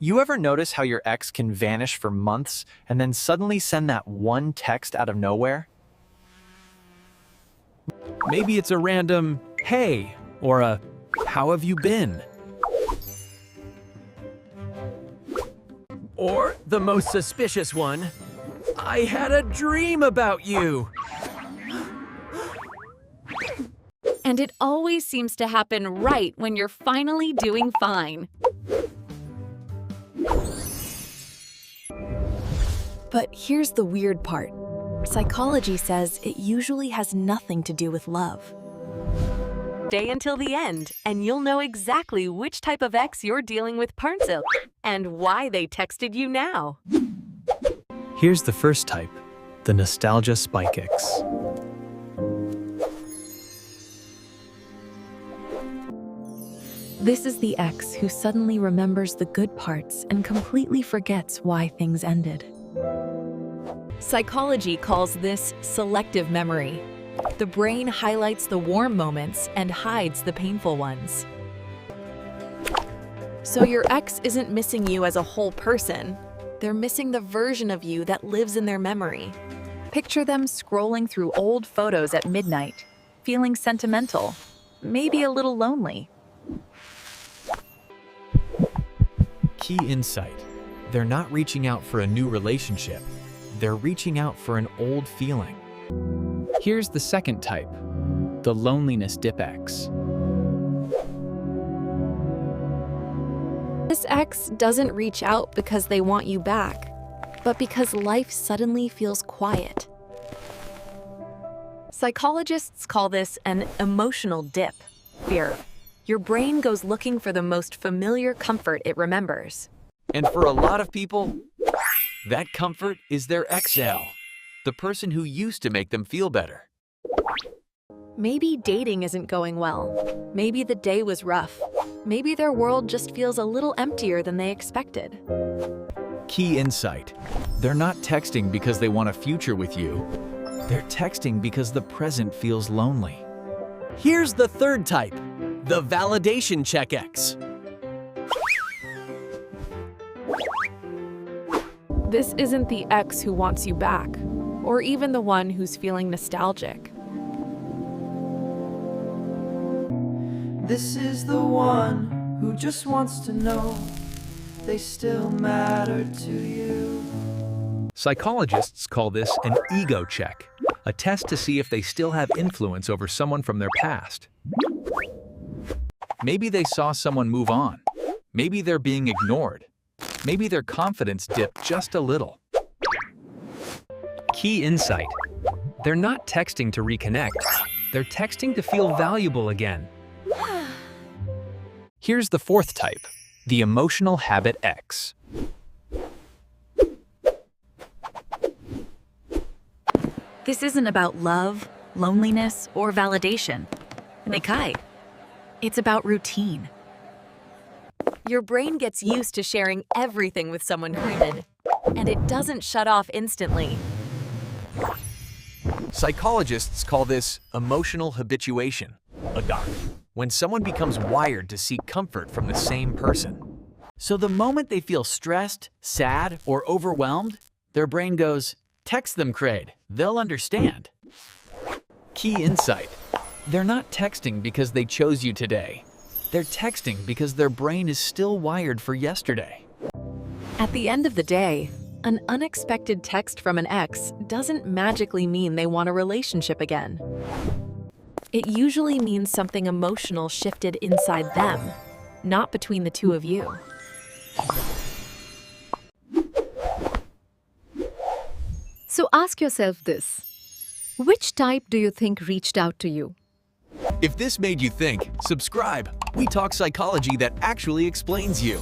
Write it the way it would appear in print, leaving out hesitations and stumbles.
You ever notice how your ex can vanish for months and then suddenly send that one text out of nowhere? Maybe it's a random, "Hey," or a, "How have you been?" Or the most suspicious one, "I had a dream about you." And it always seems to happen right when you're finally doing fine. But here's the weird part. Psychology says it usually has nothing to do with love. Stay until the end, and you'll know exactly which type of ex you're dealing with, Parnsil, and why they texted you now. Here's the first type, the nostalgia spike ex. This is the ex who suddenly remembers the good parts and completely forgets why things ended. Psychology calls this selective memory. The brain highlights the warm moments and hides the painful ones. So your ex isn't missing you as a whole person. They're missing the version of you that lives in their memory. Picture them scrolling through old photos at midnight, feeling sentimental, maybe a little lonely. Key insight. They're not reaching out for a new relationship. They're reaching out for an old feeling. Here's the second type, the loneliness dip ex. This ex doesn't reach out because they want you back, but because life suddenly feels quiet. Psychologists call this an emotional dip. Fear. Your brain goes looking for the most familiar comfort it remembers. And for a lot of people, that comfort is their ex now, the person who used to make them feel better. Maybe dating isn't going well. Maybe the day was rough. Maybe their world just feels a little emptier than they expected. Key insight. They're not texting because they want a future with you. They're texting because the present feels lonely. Here's the third type, the validation check ex. This isn't the ex who wants you back, or even the one who's feeling nostalgic. This is the one who just wants to know they still matter to you. Psychologists call this an ego check, a test to see if they still have influence over someone from their past. Maybe they saw someone move on. Maybe they're being ignored. Maybe their confidence dipped just a little. Key insight. They're not texting to reconnect. They're texting to feel valuable again. Here's the fourth type, the emotional habit ex. This isn't about love, loneliness, or validation. Nikai. It's about routine. Your brain gets used to sharing everything with someone created, and it doesn't shut off instantly. Psychologists call this emotional habituation, when someone becomes wired to seek comfort from the same person. So the moment they feel stressed, sad, or overwhelmed, their brain goes, "Text them, Craig. They'll understand." Key insight. They're not texting because they chose you today. They're texting because their brain is still wired for yesterday. At the end of the day, an unexpected text from an ex doesn't magically mean they want a relationship again. It usually means something emotional shifted inside them, not between the two of you. So ask yourself this: which type do you think reached out to you? If this made you think, subscribe. We talk psychology that actually explains you.